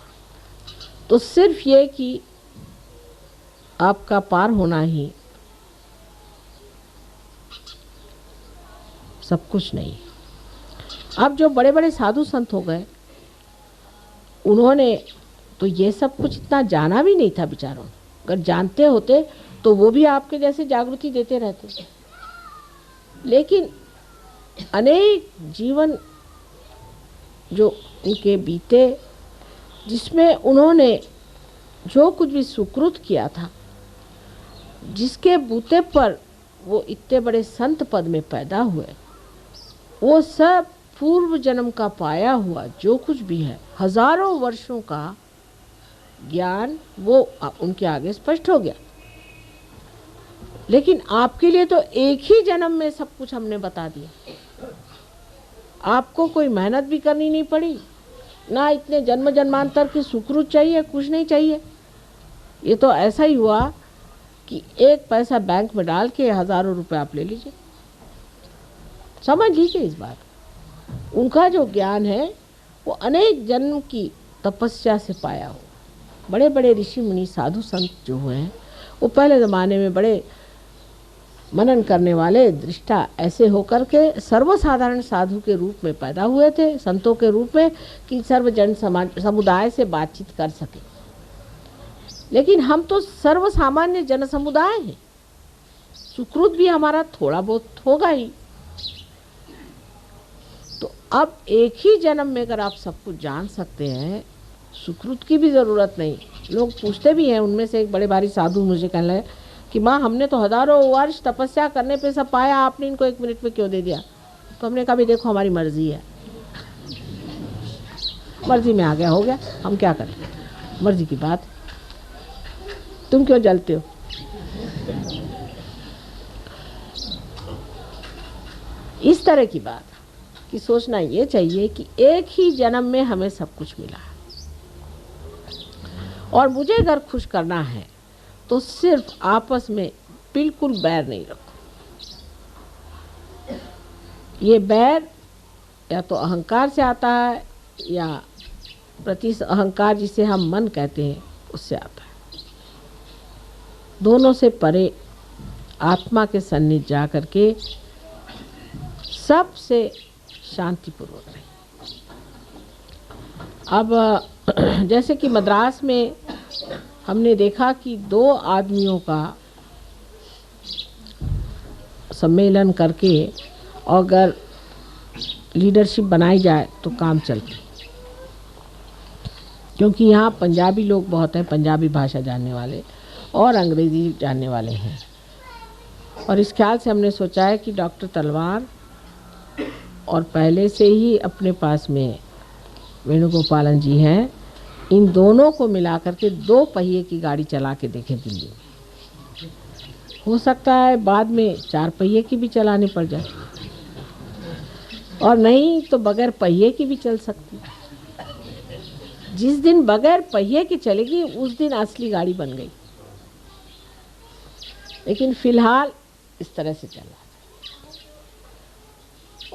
तो सिर्फ ये कि आपका पार होना ही सब कुछ नहीं। अब जो बड़े बड़े साधु संत हो गए, उन्होंने तो ये सब कुछ इतना जाना भी नहीं था बेचारों। अगर जानते होते तो वो भी आपके जैसे जागृति देते रहते। लेकिन अनेक जीवन जो उनके बीते, जिसमें उन्होंने जो कुछ भी सुकृत किया था, जिसके बूते पर वो इतने बड़े संत पद में पैदा हुए, वो सब पूर्व जन्म का पाया हुआ जो कुछ भी है, हजारों वर्षों का ज्ञान, वो उनके आगे स्पष्ट हो गया। लेकिन आपके लिए तो एक ही जन्म में सब कुछ हमने बता दिया। आपको कोई मेहनत भी करनी नहीं पड़ी, ना इतने जन्म जन्मांतर की सुकृत चाहिए, कुछ नहीं चाहिए। ये तो ऐसा ही हुआ कि एक पैसा बैंक में डाल के हजारों रुपए आप ले लीजिए। समझ लीजिए इस बात। उनका जो ज्ञान है वो अनेक जन्म की तपस्या से पाया हो। बड़े बड़े ऋषि मुनि साधु संत जो हुए हैं, वो पहले ज़माने में बड़े मनन करने वाले दृष्टा ऐसे होकर के सर्वसाधारण साधु के रूप में पैदा हुए थे, संतों के रूप में, कि सर्वजन समाज समुदाय से बातचीत कर सके। लेकिन हम तो सर्वसामान्य जन समुदाय हैं, सुकृत भी हमारा थोड़ा बहुत होगा ही। तो अब एक ही जन्म में अगर आप सब कुछ जान सकते हैं, सुकृत की भी ज़रूरत नहीं। लोग पूछते भी हैं, उनमें से एक बड़े भारी साधु मुझे कहने लगे कि माँ हमने तो हजारों वर्ष तपस्या करने पे सब पाया, आपने इनको 1 मिनट में क्यों दे दिया? तो हमने कहा भी देखो हमारी मर्जी है, मर्जी में आ गया हो गया, हम क्या करें, मर्जी की बात। तुम क्यों जलते हो? इस तरह की बात कि सोचना ये चाहिए कि एक ही जन्म में हमें सब कुछ मिला है, और मुझे अगर खुश करना है तो सिर्फ आपस में बिल्कुल बैर नहीं रखो। ये बैर या तो अहंकार से आता है या प्रति अहंकार जिसे हम मन कहते हैं उससे आता है। दोनों से परे आत्मा के सन्निध जा करके सबसे शांतिपूर्वक रहे। अब जैसे कि मद्रास में हमने देखा कि 2 आदमियों का सम्मेलन करके अगर लीडरशिप बनाई जाए तो काम चलती, क्योंकि यहाँ पंजाबी लोग बहुत हैं, पंजाबी भाषा जानने वाले और अंग्रेज़ी जानने वाले हैं। और इस ख्याल से हमने सोचा है कि डॉक्टर तलवार और पहले से ही अपने पास में वेणुगोपालन जी हैं, इन दोनों को मिला करके 2 पहिए की गाड़ी चला के देखें दिल्ली में। हो सकता है बाद में 4 पहिए की भी चलानी पड़ जाए, और नहीं तो बगैर पहिए की भी चल सकती है। जिस दिन बगैर पहिए की चलेगी उस दिन असली गाड़ी बन गई। लेकिन फिलहाल इस तरह से चल रहा है,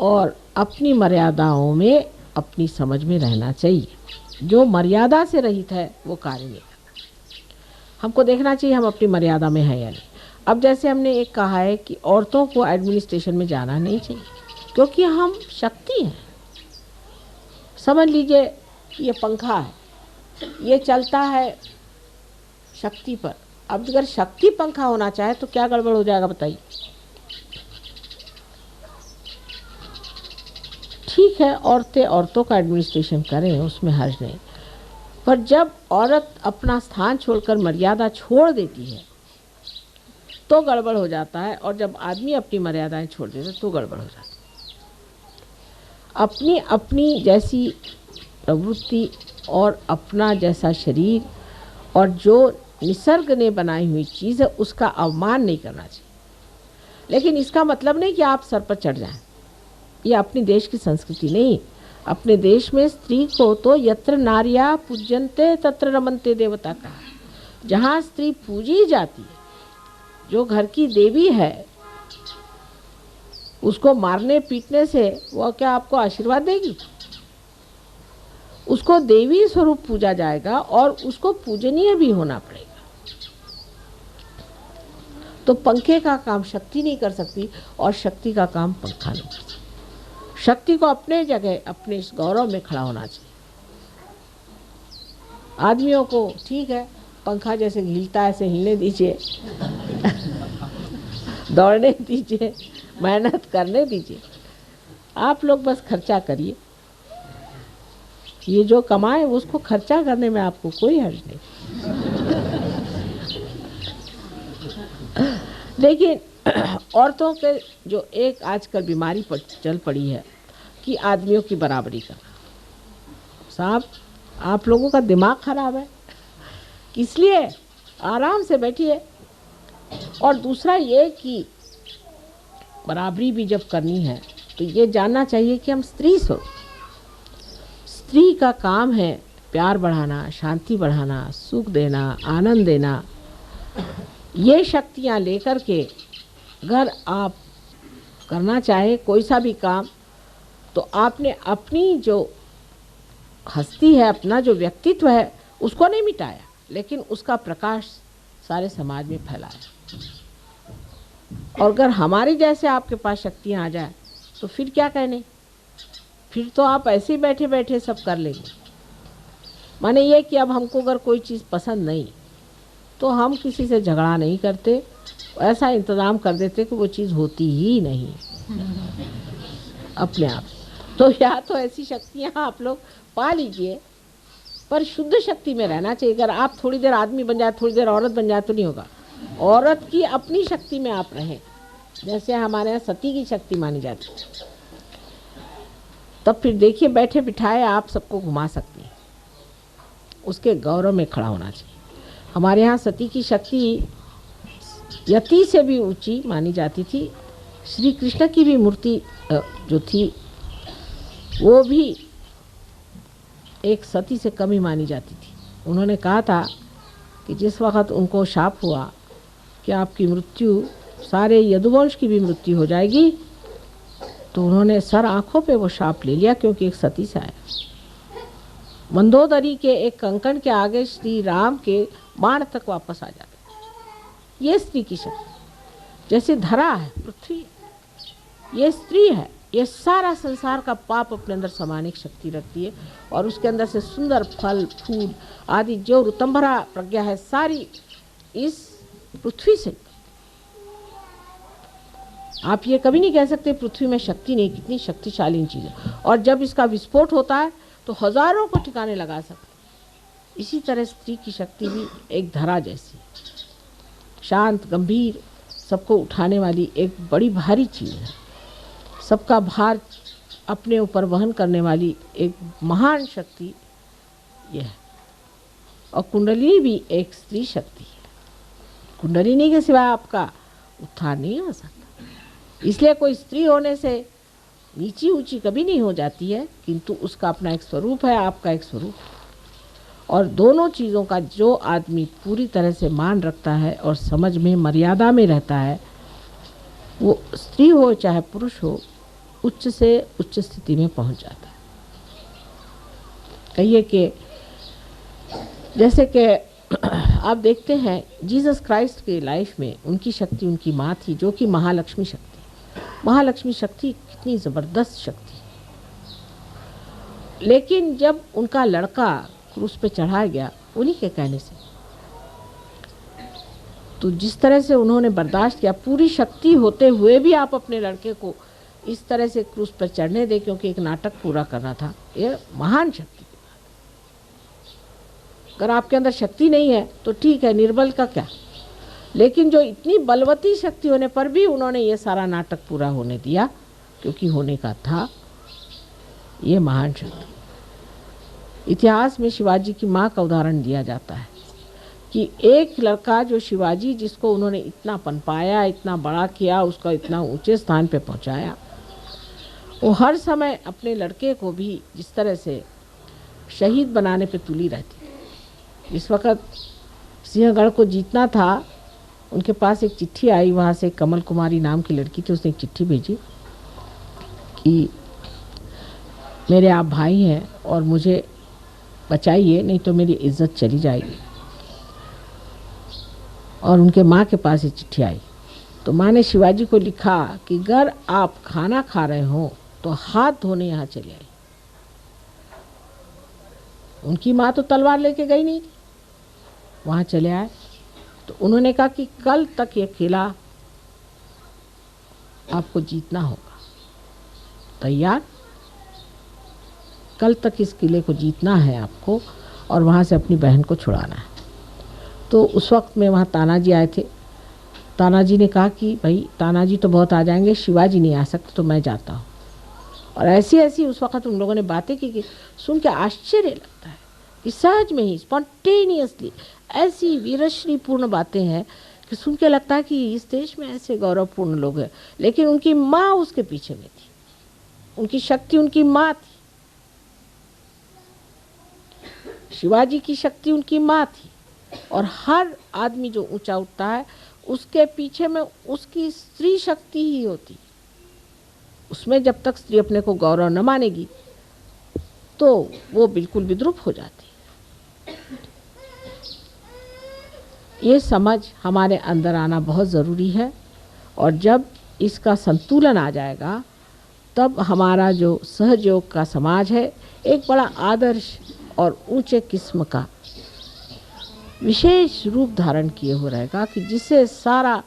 और अपनी मर्यादाओं में अपनी समझ में रहना चाहिए। जो मर्यादा से रहित है वो कार्य नहीं करता। हमको देखना चाहिए हम अपनी मर्यादा में है या नहीं। अब जैसे हमने एक कहा है कि औरतों को एडमिनिस्ट्रेशन में जाना नहीं चाहिए, क्योंकि हम शक्ति हैं। समझ लीजिए ये पंखा है, ये चलता है शक्ति पर। अब अगर शक्ति पंखा होना चाहे तो क्या गड़बड़ हो जाएगा बताइए? ठीक है, औरतें औरतों का एडमिनिस्ट्रेशन करें, उसमें हर्ज नहीं, पर जब औरत अपना स्थान छोड़कर मर्यादा छोड़ देती है तो गड़बड़ हो जाता है, और जब आदमी अपनी मर्यादाएं छोड़ देता है तो गड़बड़ हो जाता है। अपनी अपनी जैसी प्रवृत्ति और अपना जैसा शरीर और जो निसर्ग ने बनाई हुई चीज़ है उसका अवमान नहीं करना चाहिए। लेकिन इसका मतलब नहीं कि आप सर पर चढ़ जाएं। ये अपने देश की संस्कृति नहीं। अपने देश में स्त्री को तो यत्र नार्या पूज्यन्ते तत्र रमन्ते देवता का, जहाँ स्त्री पूजी जाती है, जो घर की देवी है, उसको मारने पीटने से वो क्या आपको आशीर्वाद देगी? उसको देवी स्वरूप पूजा जाएगा और उसको पूजनीय भी होना पड़ेगा। तो पंखे का काम शक्ति नहीं कर सकती और शक्ति का काम पंखा नहीं कर सकती। शक्ति को अपने जगह अपने इस गौरव में खड़ा होना चाहिए। आदमियों को ठीक है, पंखा जैसे हिलता है ऐसे हिलने दीजिए, दौड़ने दीजिए, मेहनत करने दीजिए। आप लोग बस खर्चा करिए, ये जो कमाए उसको खर्चा करने में आपको कोई हर्ज नहीं। लेकिन औरतों के जो एक आजकल बीमारी पर चल पड़ी है कि आदमियों की बराबरी करना। साहब, आप लोगों का दिमाग खराब है, इसलिए आराम से बैठिए। और दूसरा ये कि बराबरी भी जब करनी है तो ये जानना चाहिए कि हम स्त्री स्वरूप, स्त्री का काम है प्यार बढ़ाना, शांति बढ़ाना, सुख देना, आनंद देना। ये शक्तियाँ लेकर के अगर आप करना चाहे कोई सा भी काम, तो आपने अपनी जो हस्ती है, अपना जो व्यक्तित्व है, उसको नहीं मिटाया, लेकिन उसका प्रकाश सारे समाज में फैलाया। और अगर हमारे जैसे आपके पास शक्तियाँ आ जाए तो फिर क्या कहने, फिर तो आप ऐसे ही बैठे बैठे सब कर लेंगे। माने ये कि अब हमको अगर कोई चीज़ पसंद नहीं तो हम किसी से झगड़ा नहीं करते, ऐसा इंतज़ाम कर देते कि वो चीज़ होती ही नहीं अपने आप। तो या तो ऐसी शक्तियाँ आप लोग पा लीजिए, पर शुद्ध शक्ति में रहना चाहिए। अगर आप थोड़ी देर आदमी बन जाए, थोड़ी देर औरत बन जाए तो नहीं होगा। औरत की अपनी शक्ति में आप रहें, जैसे हमारे यहाँ सती की शक्ति मानी जाती है, तब फिर देखिए बैठे बिठाए आप सबको घुमा सकती हैं। उसके गौरव में खड़ा होना चाहिए। हमारे यहाँ सती की शक्ति यति से भी ऊंची मानी जाती थी। श्री कृष्ण की भी मूर्ति जो थी वो भी एक सती से कम ही मानी जाती थी। उन्होंने कहा था कि जिस वक़्त उनको शाप हुआ कि आपकी मृत्यु सारे यदुवंश की भी मृत्यु हो जाएगी, तो उन्होंने सर आँखों पे वो शाप ले लिया, क्योंकि एक सती से आया। मंदोदरी के एक कंकण के आगे श्री राम के बाण तक वापस आ जाते। ये स्त्री की शक्ति, जैसे धरा है पृथ्वी, ये स्त्री है। ये सारा संसार का पाप अपने अंदर समाने की शक्ति रखती है, और उसके अंदर से सुंदर फल फूल आदि जो ऋतंभरा प्रज्ञा है सारी इस पृथ्वी से। आप ये कभी नहीं कह सकते पृथ्वी में शक्ति नहीं, कितनी शक्तिशाली चीज़ है। और जब इसका विस्फोट होता है तो हजारों को ठिकाने लगा सकते। इसी तरह स्त्री की शक्ति भी एक धरा जैसी, शांत गंभीर, सबको उठाने वाली एक बड़ी भारी चीज़ है। सबका भार अपने ऊपर वहन करने वाली एक महान शक्ति यह है। और कुंडलिनी भी एक स्त्री शक्ति है। कुंडलिनी के सिवा आपका उत्थान नहीं हो सकता। इसलिए कोई स्त्री होने से नीची ऊंची कभी नहीं हो जाती है, किंतु उसका अपना एक स्वरूप है, आपका एक स्वरूप है। और दोनों चीज़ों का जो आदमी पूरी तरह से मान रखता है और समझ में मर्यादा में रहता है, वो स्त्री हो चाहे पुरुष हो, उच्च से उच्च स्थिति में पहुंच जाता है। कहिए कि जैसे कि आप देखते हैं जीसस क्राइस्ट के लाइफ में उनकी शक्ति उनकी माँ थी, जो कि महालक्ष्मी शक्ति। महालक्ष्मी शक्ति कितनी ज़बरदस्त शक्ति। लेकिन जब उनका लड़का क्रूस पे चढ़ाया गया उन्हीं के कहने से, तो जिस तरह से उन्होंने बर्दाश्त किया, पूरी शक्ति होते हुए भी आप अपने लड़के को इस तरह से क्रूस पर चढ़ने दें, क्योंकि एक नाटक पूरा करना था, ये महान शक्ति की बात। अगर आपके अंदर शक्ति नहीं है तो ठीक है, निर्बल का क्या। लेकिन जो इतनी बलवती शक्ति होने पर भी उन्होंने ये सारा नाटक पूरा होने दिया, क्योंकि होने का था, ये महान शक्ति। इतिहास में शिवाजी की माँ का उदाहरण दिया जाता है कि एक लड़का जो शिवाजी, जिसको उन्होंने इतना पनपाया, इतना बड़ा किया, उसका इतना ऊंचे स्थान पे पहुंचाया, वो हर समय अपने लड़के को भी जिस तरह से शहीद बनाने पे तुली रहती। इस वक्त सिंहगढ़ को जीतना था, उनके पास एक चिट्ठी आई, वहाँ से कमल कुमारी नाम की लड़की थी, उसने एक चिट्ठी भेजी कि मेरे आप भाई हैं और मुझे बचाइए, नहीं तो मेरी इज्जत चली जाएगी। और उनके माँ के पास ये चिट्ठी आई, तो माँ ने शिवाजी को लिखा कि अगर आप खाना खा रहे हो तो हाथ धोने यहाँ चले आए। उनकी माँ तो तलवार लेके गई नहीं थी, वहाँ चले आए। तो उन्होंने कहा कि कल तक ये किला आपको जीतना होगा, तैयार? कल तक इस किले को जीतना है आपको, और वहाँ से अपनी बहन को छुड़ाना है। तो उस वक्त में वहाँ तानाजी आए थे। तानाजी ने कहा कि भाई तानाजी तो बहुत आ जाएंगे, शिवाजी नहीं आ सकते, तो मैं जाता हूँ। और ऐसी ऐसी उस वक्त उन लोगों ने बातें की कि सुन के आश्चर्य लगता है कि सहज में ही स्पॉन्टेनियसली ऐसी वीरश्रीपूर्ण बातें हैं कि सुन के लगता है कि इस देश में ऐसे गौरवपूर्ण लोग हैं। लेकिन उनकी माँ उसके पीछे में थी, उनकी शक्ति उनकी माँ थी। शिवाजी की शक्ति उनकी माँ थी। और हर आदमी जो ऊंचा उठता है उसके पीछे में उसकी स्त्री शक्ति ही होती। उसमें जब तक स्त्री अपने को गौरव न मानेगी तो वो बिल्कुल विद्रूप हो जाती है। ये समझ हमारे अंदर आना बहुत ज़रूरी है, और जब इसका संतुलन आ जाएगा तब हमारा जो सहयोग का समाज है एक बड़ा आदर्श और ऊंचे किस्म का विशेष रूप धारण किए हो रहेगा, कि जिससे सारा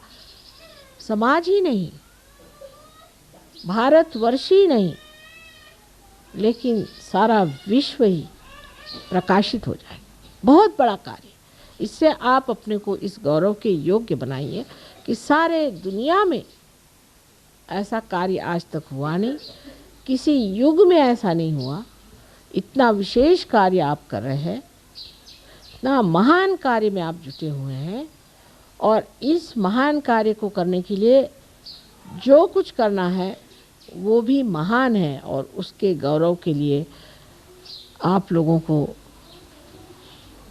समाज ही नहीं, भारतवर्ष ही नहीं, लेकिन सारा विश्व ही प्रकाशित हो जाए। बहुत बड़ा कार्य। इससे आप अपने को इस गौरव के योग्य बनाइए कि सारे दुनिया में ऐसा कार्य आज तक हुआ नहीं, किसी युग में ऐसा नहीं हुआ। इतना विशेष कार्य आप कर रहे हैं, इतना महान कार्य में आप जुटे हुए हैं और इस महान कार्य को करने के लिए जो कुछ करना है वो भी महान है और उसके गौरव के लिए आप लोगों को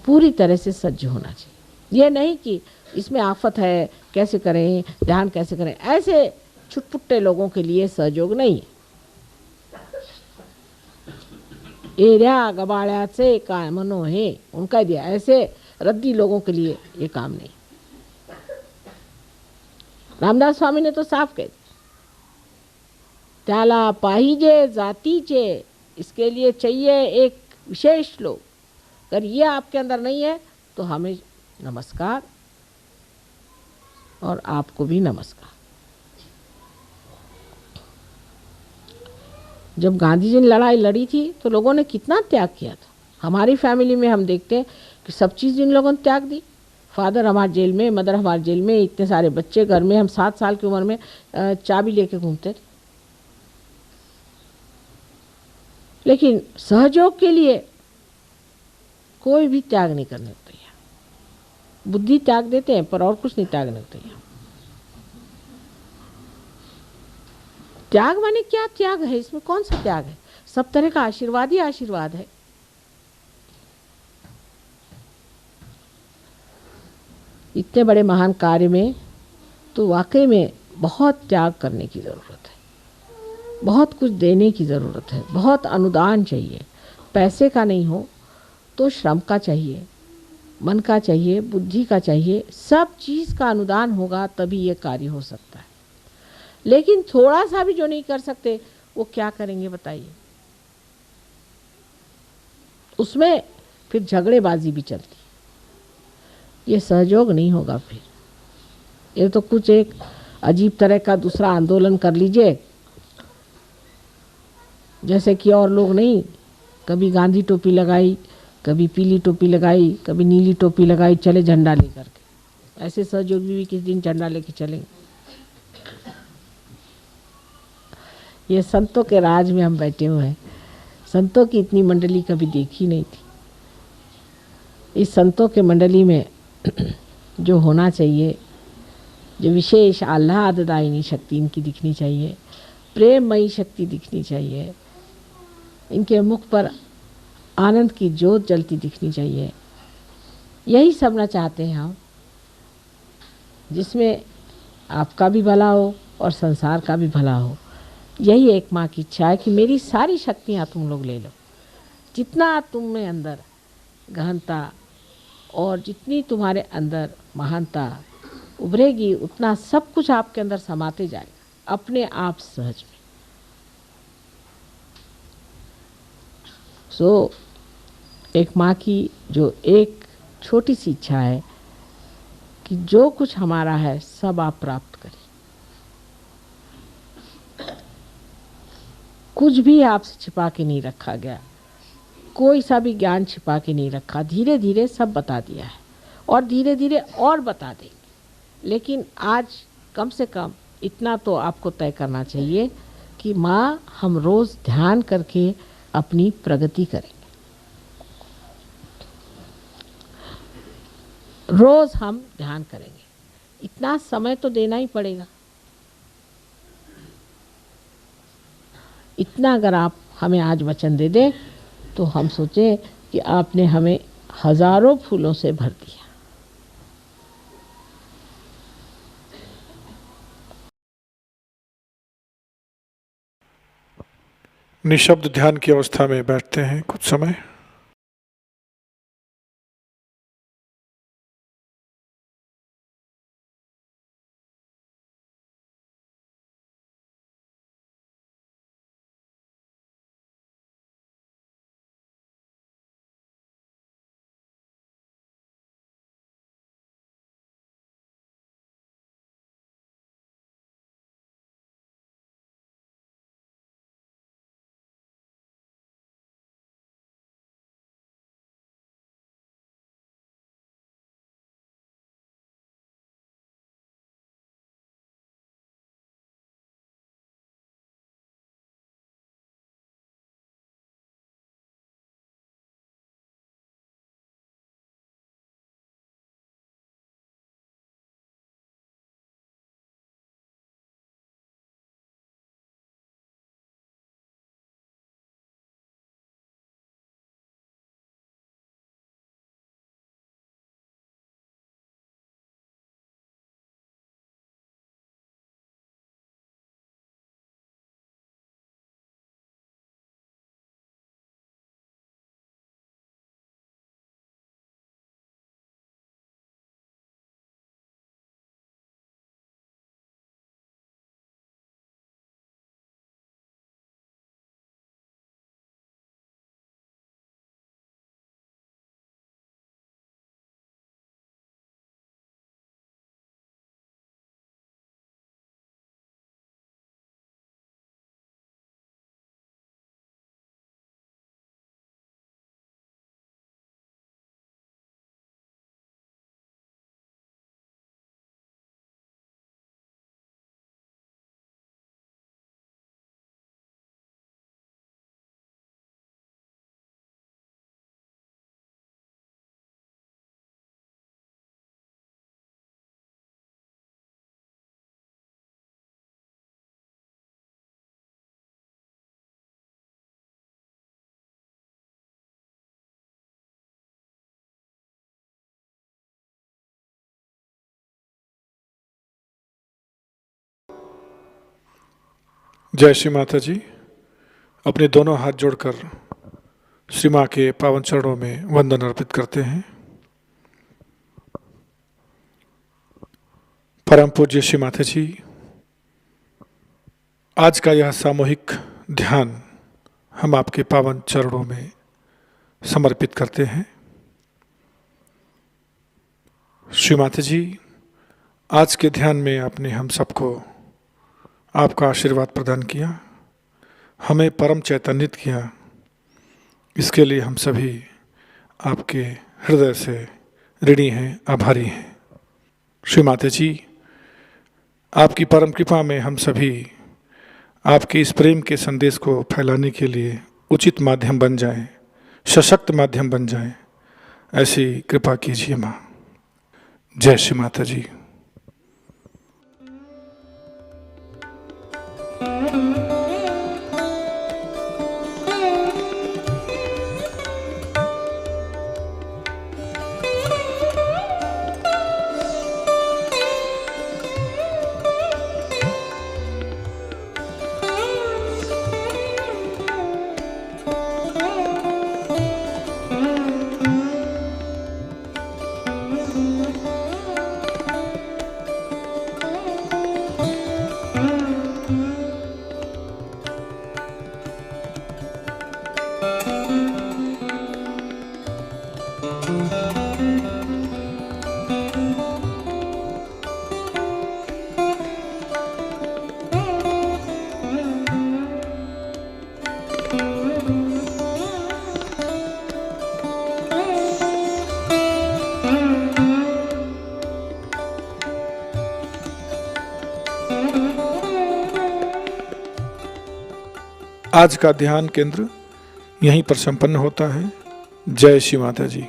पूरी तरह से सज्ज होना चाहिए। ये नहीं कि इसमें आफत है, कैसे करें, ध्यान कैसे करें, ऐसे छुटपुट्टे लोगों के लिए सहयोग नहीं है। एरिया गबाड़्याचे कामनो है उनका दिया, ऐसे रद्दी लोगों के लिए ये काम नहीं। रामदास स्वामी ने तो साफ कह दिया, त्याला पाहिजे जातीचे, इसके लिए चाहिए एक विशेष लोग। अगर ये आपके अंदर नहीं है तो हमें नमस्कार और आपको भी नमस्कार। जब गांधी जी ने लड़ाई लड़ी थी तो लोगों ने कितना त्याग किया था। हमारी फैमिली में हम देखते हैं कि सब चीज़ इन लोगों ने त्याग दी। फादर हमारे जेल में, मदर हमारे जेल में, इतने सारे बच्चे घर में, हम 7 साल की उम्र में चाबी लेके घूमते थे। लेकिन सहयोग के लिए कोई भी त्याग नहीं करने को तैयार। बुद्धि त्याग देते हैं पर और कुछ नहीं त्यागने को तैयार। त्याग माने क्या त्याग है, इसमें कौन सा त्याग है? सब तरह का आशीर्वाद ही आशीर्वाद है। इतने बड़े महान कार्य में तो वाकई में बहुत त्याग करने की ज़रूरत है, बहुत कुछ देने की ज़रूरत है, बहुत अनुदान चाहिए। पैसे का नहीं हो तो श्रम का चाहिए, मन का चाहिए, बुद्धि का चाहिए, सब चीज़ का अनुदान होगा तभी ये कार्य हो सकता है। लेकिन थोड़ा सा भी जो नहीं कर सकते वो क्या करेंगे बताइए? उसमें फिर झगड़ेबाजी भी चलती, ये सहयोग नहीं होगा। फिर ये तो कुछ एक अजीब तरह का दूसरा आंदोलन कर लीजिए, जैसे कि और लोग नहीं, कभी गांधी टोपी लगाई, कभी पीली टोपी लगाई, कभी नीली टोपी लगाई, चले झंडा लेकर के। ऐसे सहयोगी भी किस दिन झंडा लेके चलेंगे? ये संतों के राज में हम बैठे हुए हैं। संतों की इतनी मंडली कभी देखी नहीं थी। इस संतों के मंडली में जो होना चाहिए, जो विशेष आह्लाददायिनी शक्ति इनकी दिखनी चाहिए, प्रेममयी शक्ति दिखनी चाहिए, इनके मुख पर आनंद की ज्योत जलती दिखनी चाहिए। यही सबना चाहते हैं हम, जिसमें आपका भी भला हो और संसार का भी भला हो। यही एक माँ की इच्छा है कि मेरी सारी शक्तियाँ तुम लोग ले लो। जितना तुम में अंदर गहनता और जितनी तुम्हारे अंदर महानता उभरेगी, उतना सब कुछ आपके अंदर समाते जाएगा अपने आप सहज में। सो एक माँ की जो एक छोटी सी इच्छा है कि जो कुछ हमारा है सब आप प्राप्त करें। कुछ भी आपसे छिपा के नहीं रखा गया, कोई सा भी ज्ञान छिपा के नहीं रखा। धीरे धीरे सब बता दिया है और धीरे धीरे और बता देंगे। लेकिन आज कम से कम इतना तो आपको तय करना चाहिए कि माँ, हम रोज़ ध्यान करके अपनी प्रगति करेंगे। रोज़ हम ध्यान करेंगे, इतना समय तो देना ही पड़ेगा। इतना अगर आप हमें आज वचन दे दें तो हम सोचें कि आपने हमें हजारों फूलों से भर दिया। निशब्द ध्यान की अवस्था में बैठते हैं कुछ समय। जय श्री माता जी। अपने दोनों हाथ जोड़कर श्री माँ के पावन चरणों में वंदन अर्पित करते हैं। परम पूज्य श्री माता जी, आज का यह सामूहिक ध्यान हम आपके पावन चरणों में समर्पित करते हैं। श्री माता जी, आज के ध्यान में आपने हम सबको आपका आशीर्वाद प्रदान किया, हमें परम चैतन्यित किया। इसके लिए हम सभी आपके हृदय से ऋणी हैं, आभारी हैं। श्री माता जी, आपकी परम कृपा में हम सभी आपके इस प्रेम के संदेश को फैलाने के लिए उचित माध्यम बन जाएं, सशक्त माध्यम बन जाएं, ऐसी कृपा कीजिए माँ। जय श्री माता जी। आज का ध्यान केंद्र यहीं पर संपन्न होता है। जय श्री माता जी।